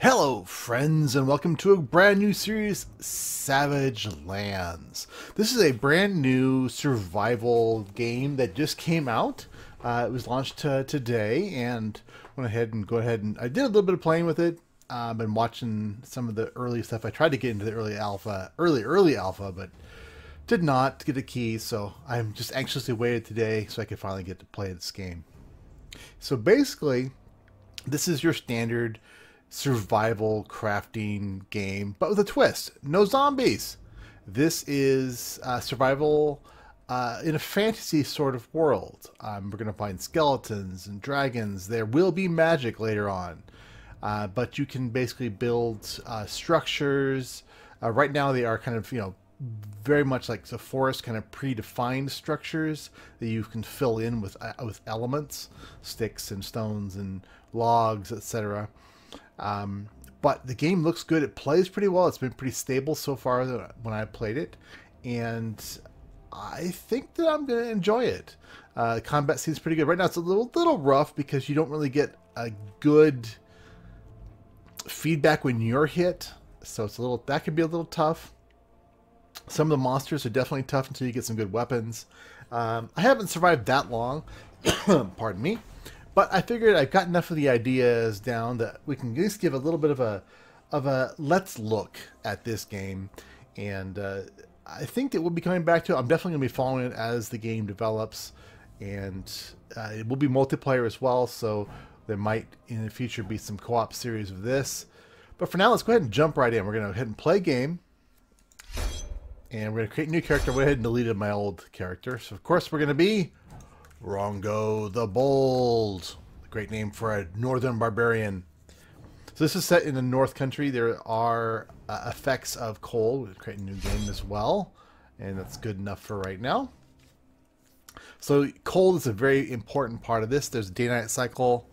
Hello, friends, and welcome to a brand new series, Savage Lands. This is a brand new survival game that just came out. It was launched today, and went ahead and I did a little bit of playing with it. I've been watching some of the early stuff. I tried to get into the early alpha, but did not get a key. So I'm just anxiously waited today so I could finally get to play this game. So basically, this is your standard survival crafting game, but with a twist. No zombies. This is survival in a fantasy sort of world. We're going to find skeletons and dragons. There will be magic later on, but you can basically build structures. Right now they are kind of, very much like the forest, kind of predefined structures that you can fill in with elements, sticks and stones and logs, etc. But the game looks good. It plays pretty well. It's been pretty stable so far when I played it, and I think that I'm going to enjoy it. The combat seems pretty good. Right now it's a little rough because you don't really get a good feedback when you're hit, so that can be a little tough. Some of the monsters are definitely tough until you get some good weapons. I haven't survived that long, pardon me. But I figured I've got enough of the ideas down that we can at least give a little bit of a let's look at this game, and I think that we'll be coming back to it. I'm definitely going to be following it as the game develops, and it will be multiplayer as well. So there might in the future be some co-op series of this. But for now, let's go ahead and jump right in. We're going to go ahead and play game, and we're going to create a new character. I went ahead and deleted my old character, so of course we're going to be RongoTheBold. Great name for a northern barbarian. So this is set in the North Country. There are effects of cold. We'll create a new game as well, and that's good enough for right now. So cold is a very important part of this. There's a day-night cycle,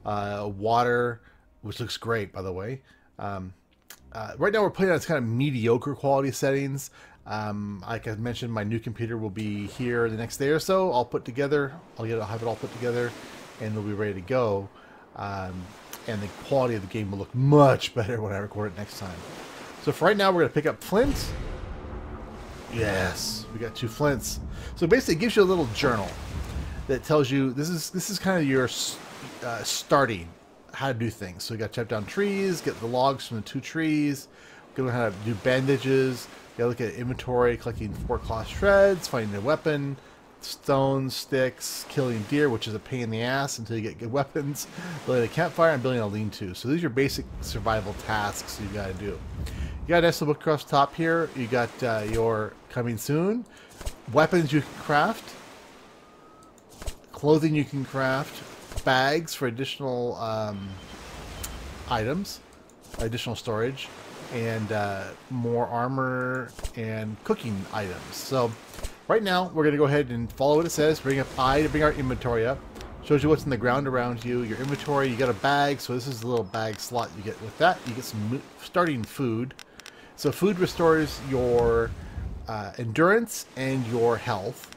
water, which looks great, by the way. Right now we're playing on kind of mediocre quality settings. Like I mentioned, my new computer will be here the next day or so. I'll have it all put together, and it'll be ready to go. And the quality of the game will look much better when I record it next time. So for right now, we're going to pick up flint. Yes, we got 2 flints. So basically, it gives you a little journal that tells you this is kind of your starting how to do things. So you got to chop down trees, get the logs from the 2 trees, go how to do bandages. You gotta look at inventory, collecting 4 cloth shreds, finding a weapon, stones, sticks, killing deer, which is a pain in the ass until you get good weapons, building a campfire, and building a lean-to. So these are your basic survival tasks you gotta do. You got a nice little book across the top here. You got your coming soon. Weapons you can craft. Clothing you can craft. Bags for additional items, additional storage. And more armor and cooking items. So right now we're going to go ahead and follow what it says. Bring up I to bring our inventory up. Shows you what's in the ground around you. Your inventory, you got a bag, so this is the little bag slot you get with that. You get some starting food. So food restores your endurance and your health.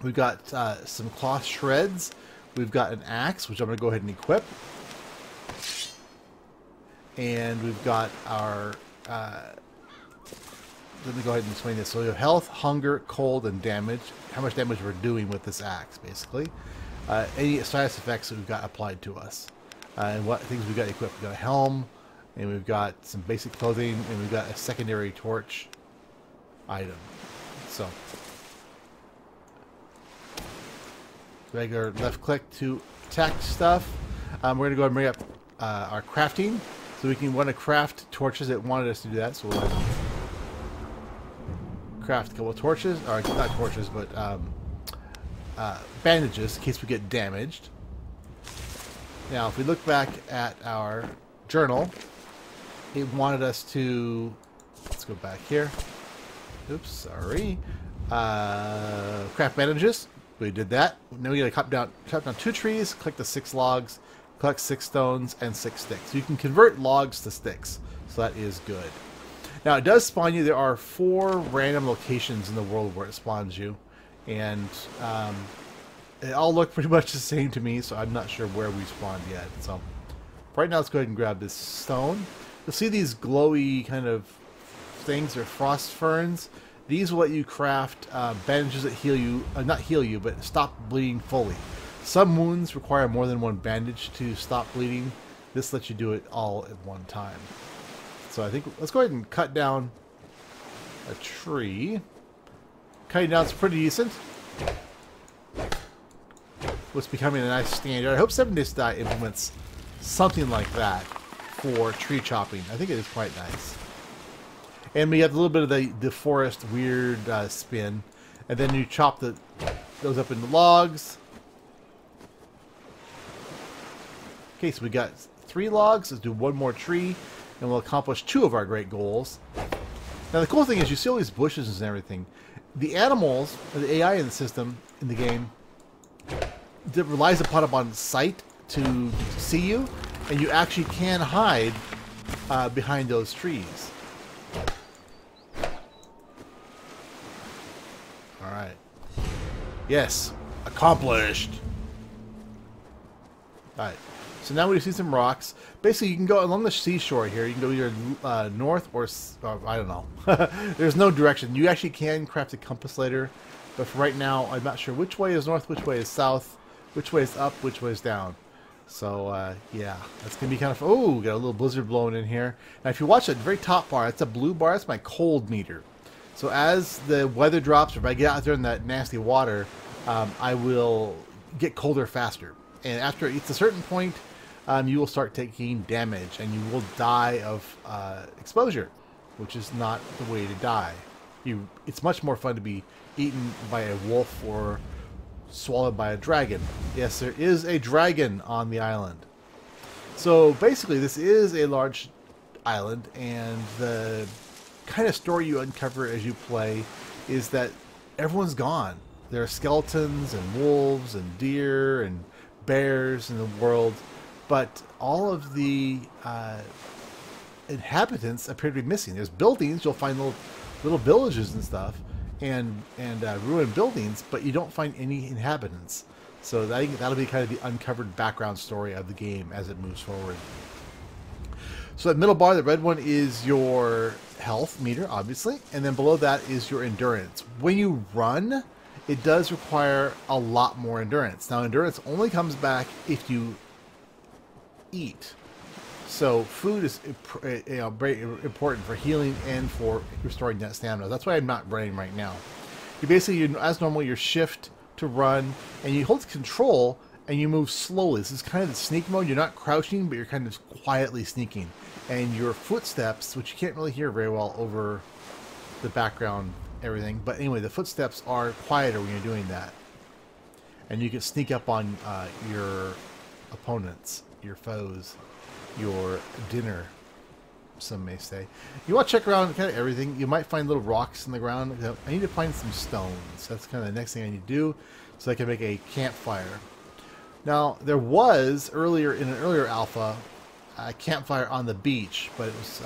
We've got some cloth shreds. We've got an axe, which I'm going to go ahead and equip. And we've got our, let me go ahead and explain this. So you have health, hunger, cold, and damage. How much damage we're doing with this axe, basically. Any status effects that we've got applied to us. And what things we've got equipped. We've got a helm, and we've got some basic clothing, and we've got a secondary torch item. So, regular left click to attack stuff. We're going to go ahead and bring up our crafting. So we want to craft torches. It wanted us to do that, so we'll craft a couple of torches, or not torches, but bandages in case we get damaged. Now, if we look back at our journal, it wanted us to, let's go back here. Oops, sorry. Craft bandages. We did that. Now we got to chop down 2 trees, collect the 6 logs. Collect 6 stones and 6 sticks. You can convert logs to sticks, so that is good. Now it does spawn you. There are 4 random locations in the world where it spawns you, and They all look pretty much the same to me, so I'm not sure where we spawned yet. So Right now, let's go ahead and grab this stone. You'll see these glowy kind of things, or frost ferns. These will let you craft bandages that heal you, not heal you, but stop bleeding fully. Some wounds require more than one bandage to stop bleeding. This lets you do it all at one time. So I think, let's go ahead and cut down a tree. Cutting down is pretty decent. What's becoming a nice standard. I hope 7 Days to Die implements something like that for tree chopping. I think it is quite nice. And we have a little bit of the forest weird spin. And then you chop those up into logs. Okay, so we got 3 logs. Let's do 1 more tree. And we'll accomplish 2 of our great goals. Now the cool thing is you see all these bushes and everything. The animals, or the AI in the system, in the game, that relies upon sight to see you. And you actually can hide behind those trees. Alright. Yes. Accomplished. Alright. So now we see some rocks. Basically, you can go along the seashore here. You can go either north or I don't know. There's no direction. You actually can craft a compass later. But for right now, I'm not sure which way is north, which way is south, which way is up, which way is down. So, yeah. That's going to be kind of... Oh, got a little blizzard blowing in here. Now, if you watch that very top bar, that's a blue bar. That's my cold meter. So as the weather drops, or if I get out there in that nasty water, I will get colder faster. And after it's a certain point, you will start taking damage, and you will die of exposure, which is not the way to die. It's much more fun to be eaten by a wolf or swallowed by a dragon. Yes, there is a dragon on the island. So basically, this is a large island, and the kind of story you uncover as you play is that everyone's gone. There are skeletons and wolves and deer and bears in the world, but all of the inhabitants appear to be missing. There's buildings, you'll find little villages and stuff, and ruined buildings, but you don't find any inhabitants. So that'll be kind of the uncovered background story of the game as it moves forward. So that middle bar, the red one, is your health meter, obviously, and then below that is your endurance. When you run, it does require a lot more endurance. Now, endurance only comes back if you eat. So food is very important for healing and for restoring that stamina. That's why I'm not running right now. You basically, as normal, you shift to run, and you hold control, and you move slowly. This is kind of the sneak mode. You're not crouching, but you're kind of quietly sneaking. And your footsteps, which you can't really hear very well over the background, everything. But anyway, the footsteps are quieter when you're doing that. And you can sneak up on your opponents, your foes, your dinner, some may say. You want to check around kind of everything. You might find little rocks in the ground. I need to find some stones. That's kind of the next thing I need to do so I can make a campfire. Now, there was, earlier in an earlier alpha, a campfire on the beach, but it was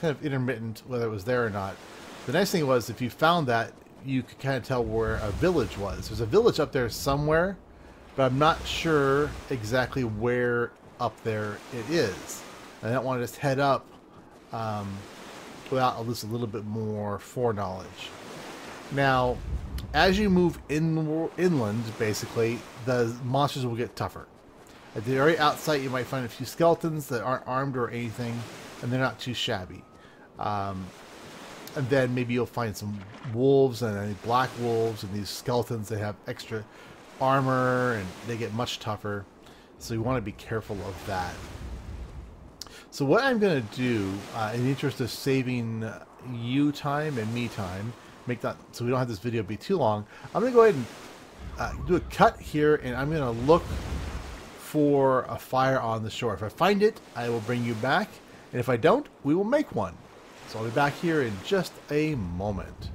kind of intermittent whether it was there or not. The nice thing was, if you found that, you could kind of tell where a village was. There's a village up there somewhere, but I'm not sure exactly where up there it is. I don't want to just head up without at least a little bit more foreknowledge. Now, as you move inland, basically, the monsters will get tougher. At the very outside, you might find a few skeletons that aren't armed or anything, and they're not too shabby. And then maybe you'll find some wolves, and black wolves, and these skeletons that have extra armor, and they get much tougher. So you want to be careful of that. So what I'm going to do, in the interest of saving you time and me time, make that so we don't have this video be too long, I'm going to go ahead and do a cut here, and I'm going to look for a fire on the shore. If I find it, I will bring you back, and if I don't, we will make one. So I'll be back here in just a moment.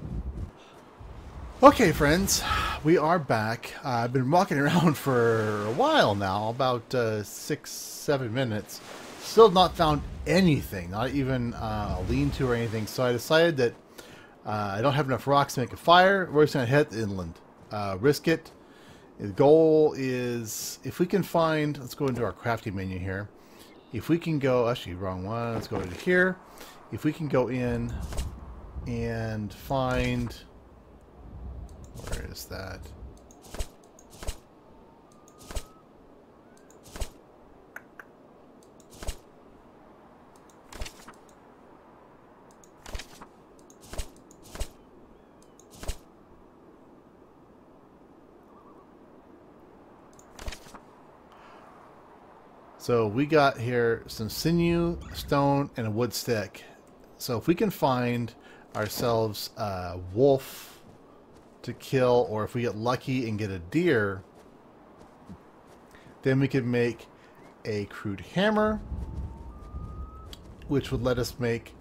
Okay, friends, we are back. I've been walking around for a while now, about 6-7 minutes. Still not found anything, not even a lean-to or anything. So I decided that I don't have enough rocks to make a fire. We're just going to head inland, risk it. The goal is, if we can find, let's go into our crafting menu here, if we can go, actually wrong one, let's go to here. If we can go in and find, where is that? So we got here some sinew, stone, and a wood stick. So if we can find ourselves a wolf to kill, or if we get lucky and get a deer, then we could make a crude hammer, which would let us make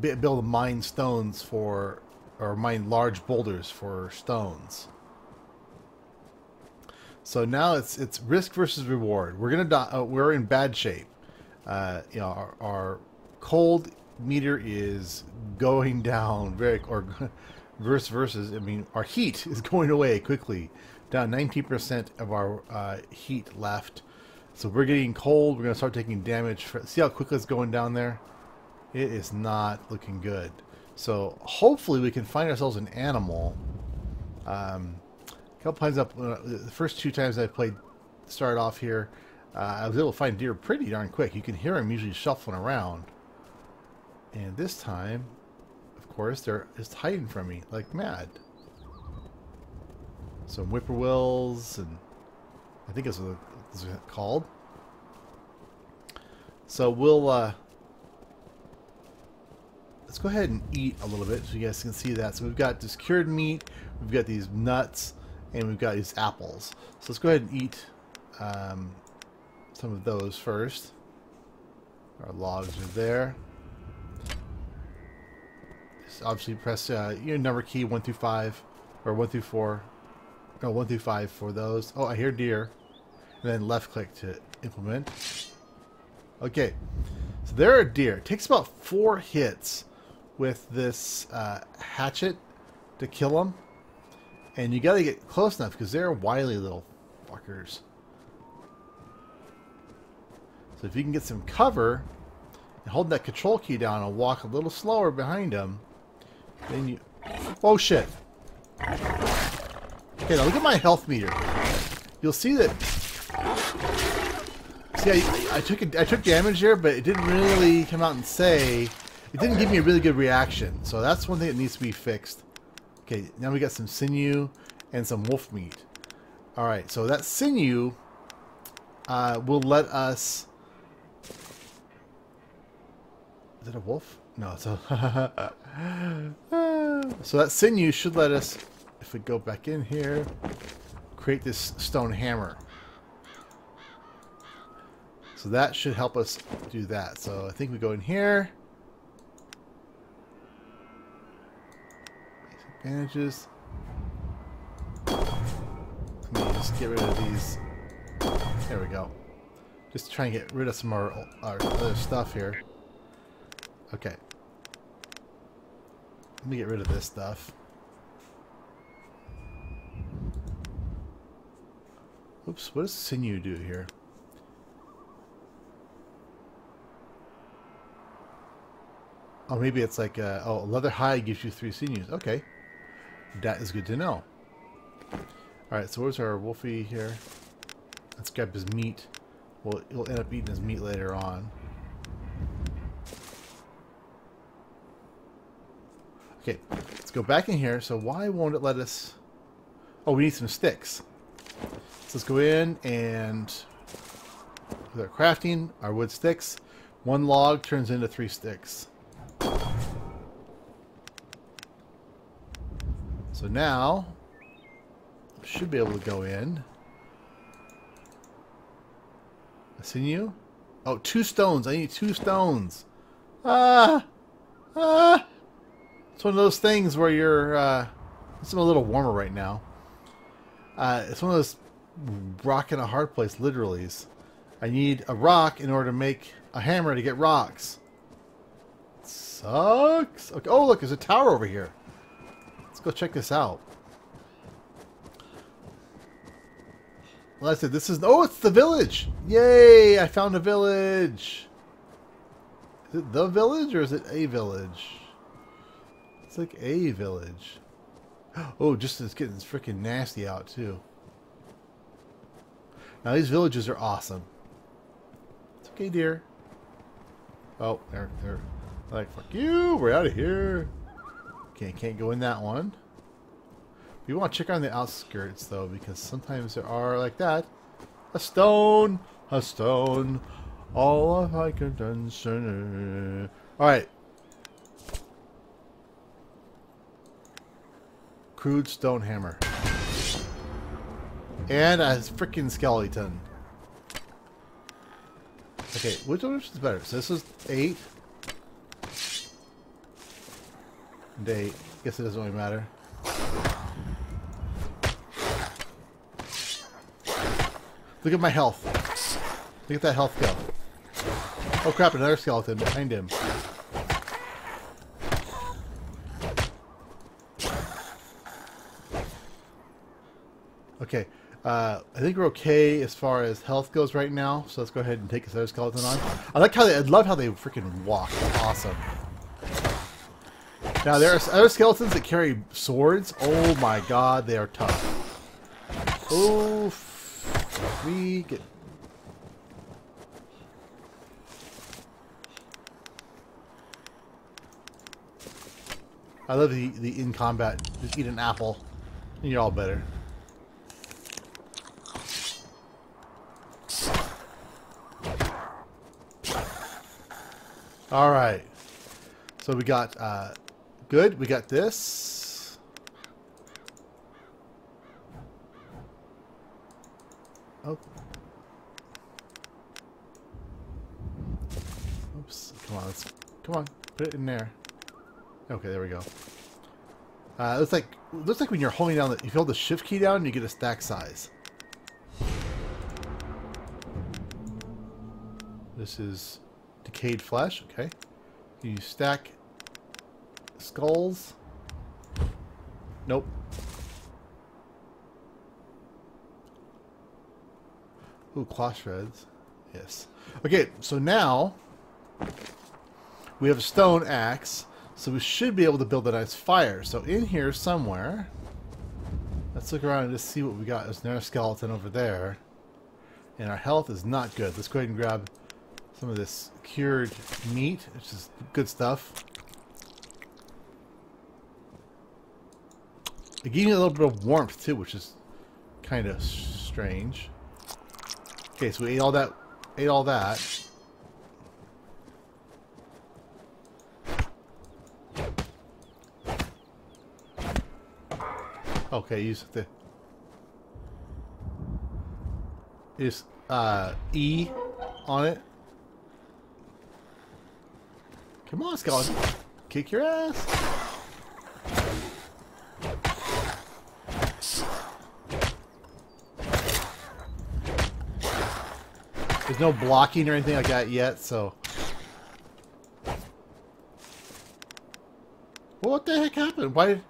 be able to mine stones for, or mine large boulders for stones. So now it's risk versus reward. We're gonna die. We're in bad shape. You know, our cold meter is going down versus. I mean, our heat is going away quickly. Down 19% of our heat left. So we're getting cold. We're gonna start taking damage. See how quickly it's going down there? It is not looking good. So hopefully we can find ourselves an animal. A couple times up, the first 2 times I played, started off here, I was able to find deer pretty darn quick. You can hear them usually shuffling around. And this time, of course, they're just hiding from me like mad. Some whippoorwills, and I think that's what it's called. So we'll let's go ahead and eat a little bit so you guys can see that. So we've got this cured meat, we've got these nuts, and we've got these apples. So let's go ahead and eat some of those first. Our logs are there. Just obviously press your number key 1 through 5, or 1 through 4. No, 1 through 5 for those. Oh, I hear deer. And then left click to implement. Okay, so there are deer. It takes about 4 hits with this hatchet to kill them. And you gotta get close enough because they're wily little fuckers. So if you can get some cover and hold that control key down and walk a little slower behind them, then you... Oh shit! Okay, now look at my health meter. You'll see that... See, I took damage here, but it didn't really come out and say... It didn't give me a really good reaction. So that's one thing that needs to be fixed. Okay, now we got some sinew and some wolf meat. Alright, so that sinew will let us... Is it a wolf? No, it's a... So that sinew should let us, if we go back in here, create this stone hammer. So that should help us do that. So I think we go in here. Advantages. Let me just get rid of these. There we go. Just try and get rid of some of our other stuff here. Okay. Let me get rid of this stuff. Oops, what does sinew do here? Oh, maybe it's like, oh, leather hide gives you 3 sinews. Okay. That is good to know. Alright, so where's our wolfie here? Let's grab his meat. We'll end up eating his meat later on. Okay, let's go back in here. So why won't it let us... Oh, we need some sticks. So let's go in and... With our crafting, our wood sticks. 1 log turns into 3 sticks. So now, should be able to go in. A sinew? Oh, 2 stones. I need 2 stones. Ah! Ah! It's one of those things where you're, it's a little warmer right now. It's one of those rock in a hard place, literally. I need a rock in order to make a hammer to get rocks. It sucks. Okay. Oh, look, there's a tower over here. Let's go check this out. Well, I said this is... Oh, it's the village! Yay! I found a village! Is it the village or is it a village? It's like a village. Oh, just it's getting freaking nasty out too. Now these villages are awesome. It's okay, dear. Oh, they're like, fuck you, we're out of here. Okay, can't go in that one. We want to check on the outskirts though, because sometimes there are like that. A stone, a stone. All of I can done. Alright. Crude stone hammer. And a freaking skeleton. Okay, which one is better? So this is 8. And 8. Guess it doesn't really matter. Look at my health. Look at that health go. Oh crap, another skeleton behind him. Okay, I think we're okay as far as health goes right now, so let's go ahead and take this other skeleton on. I love how they freaking walk. That's awesome. Now there are other skeletons that carry swords. Oh my god, they are tough. Oh, we get. I love the in combat. Just eat an apple, and you're all better. All right. So we got good. We got this. Oh. Oops. Come on. Come on. Put it in there. Okay, there we go. Looks like when you're holding down if you hold the shift key down, you get a stack size. This is decayed flesh. Okay. You stack skulls. Nope. Ooh, claw shreds. Yes. Okay, so now we have a stone axe. So we should be able to build a nice fire. So in here somewhere, let's look around and just see what we got. There's another skeleton over there. And our health is not good. Let's go ahead and grab some of this cured meat, which is good stuff. It gave me a little bit of warmth too, which is kind of strange. Okay, so we ate all that. Okay, use the E on it. Come on, skeleton. Kick your ass. There's no blocking or anything like that yet, so. Well, what the heck happened? Why?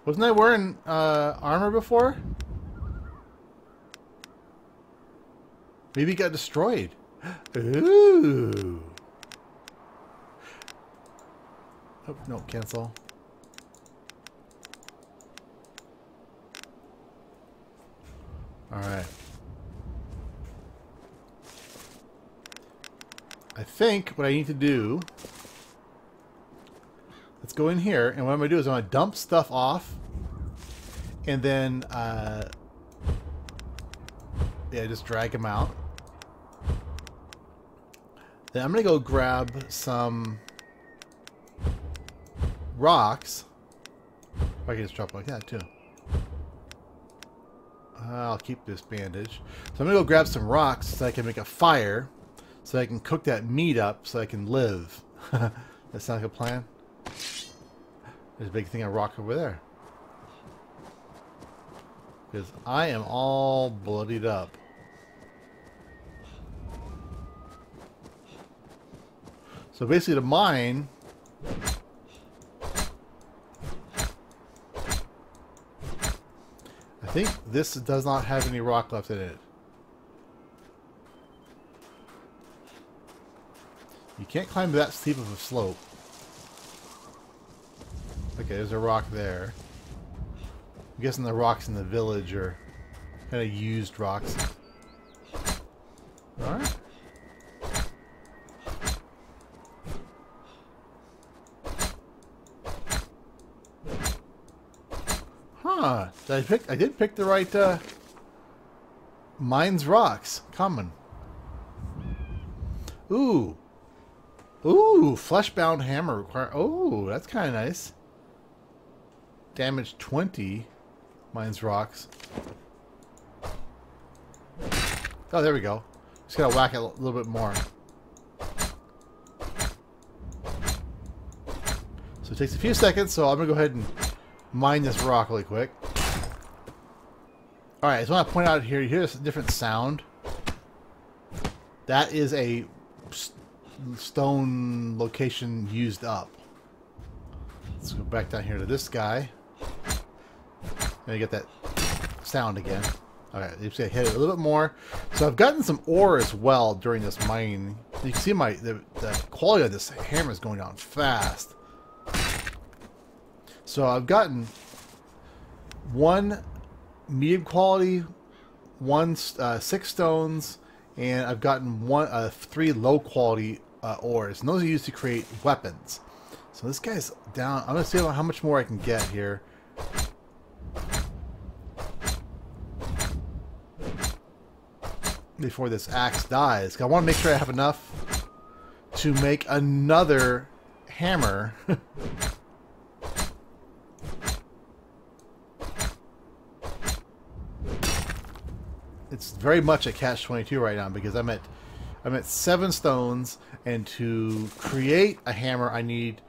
Wasn't I wearing armor before? Maybe it got destroyed. Ooh. Oh, no, cancel. Alright. I think what I need to do... Let's go in here, and what I'm going to do is I'm going to dump stuff off, and then, yeah, just drag them out. Then I'm going to go grab some rocks. I can just drop like that, too. I'll keep this bandage. So I'm going to go grab some rocks so I can make a fire, so I can cook that meat up so I can live. That sounds like a plan? There's a big thing of rock over there. Because I am all bloodied up. So basically to mine... I think this does not have any rock left in it. You can't climb that steep of a slope. Okay, there's a rock there. I'm guessing the rocks in the village are kind of used rocks. Alright. Huh. I did pick the right mines rocks. Common. Ooh. Ooh, fleshbound hammer require. Oh, that's kind of nice. Damage 20. Mines rocks. Oh, there we go. Just gotta whack it a little bit more. So it takes a few seconds, so I'm gonna go ahead and mine this rock really quick. Alright, I just want to point out here, you hear this different sound. That is a stone location used up. Let's go back down here to this guy. Now you get that sound again. Alright, you just gotta hit it a little bit more. So I've gotten some ore as well during this mining. You can see the quality of this hammer is going down fast. So I've gotten one medium quality, 6 stones, and I've gotten 3 low quality ores. And those are used to create weapons. So this guy's down. I'm gonna see how much more I can get here. Before this axe dies. I want to make sure I have enough to make another hammer. It's very much a catch-22 right now because I'm at 7 stones, and to create a hammer I need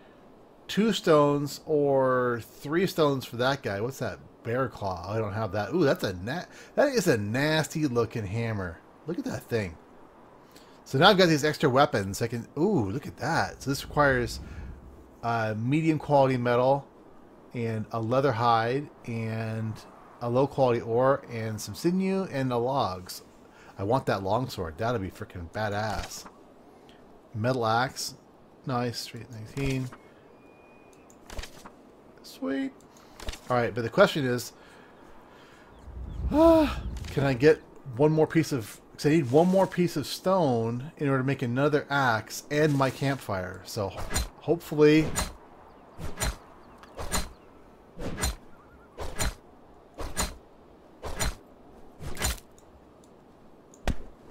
2 stones or 3 stones for that guy. What's that? Bear claw. I don't have that. Ooh, that is a nasty looking hammer. Look at that thing. So now I've got these extra weapons. I can. Ooh, look at that. So this requires medium quality metal and a leather hide and a low quality ore and some sinew and the logs. I want that longsword. That'll be freaking badass. Metal axe. Nice. Straight 19. Sweet. Alright, but the question is, can I get one more piece of... Because I need one more piece of stone in order to make another axe and my campfire. So, hopefully...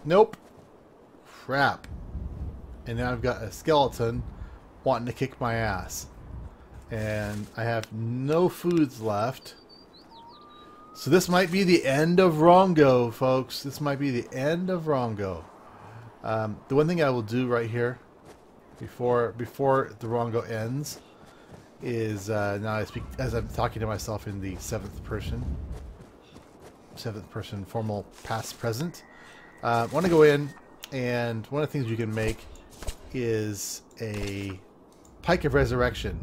Nope. Crap. And now I've got a skeleton wanting to kick my ass. And I have no foods left. So this might be the end of Rongo, folks. This might be the end of Rongo. The one thing I will do right here, before the Rongo ends, is now I speak as I'm talking to myself in the seventh person formal past present. I want to go in, and one of the things you can make is a pike of resurrection.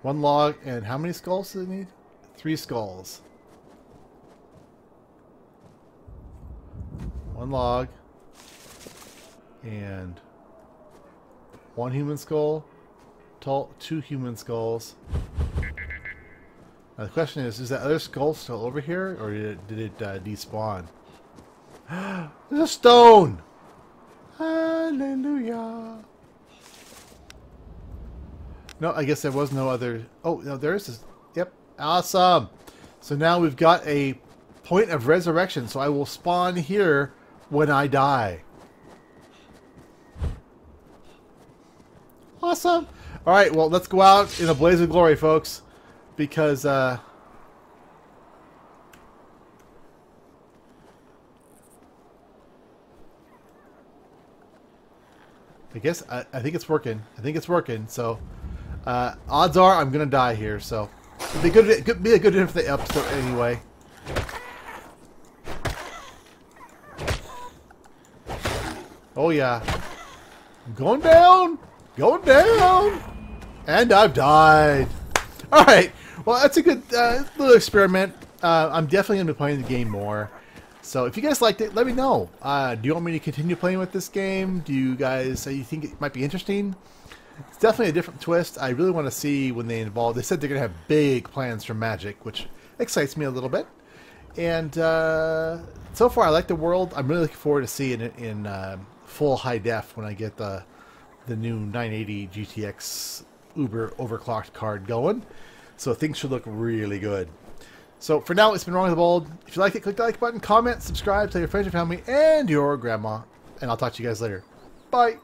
One log, and how many skulls do they need? 3 skulls. 1 log, and 1 human skull, 2 human skulls. Now the question is that other skull still over here, or did it despawn? There's a stone! Hallelujah! No, I guess there was no other... Oh, no, there is this... Yep, awesome! So now we've got a point of resurrection, so I will spawn here when I die. Awesome! Alright, well, let's go out in a blaze of glory, folks. Because, I guess, I think it's working. I think it's working, so... odds are I'm gonna die here, so... It'd be a good end for the episode anyway. Oh yeah. I'm going down! Going down! And I've died. Alright, well that's a good little experiment. I'm definitely going to be playing the game more. So if you guys liked it, let me know. Do you want me to continue playing with this game? Do you guys you think it might be interesting? It's definitely a different twist. I really want to see when they involve. They said they're going to have big plans for Magic, which excites me a little bit. And so far, I like the world. I'm really looking forward to seeing it in full high def when I get the new 980 GTX Uber overclocked card going. So things should look really good. So for now, it's been RongoTheBold. If you like it, click the like button, comment, subscribe, tell your friends, your family, and your grandma. And I'll talk to you guys later. Bye.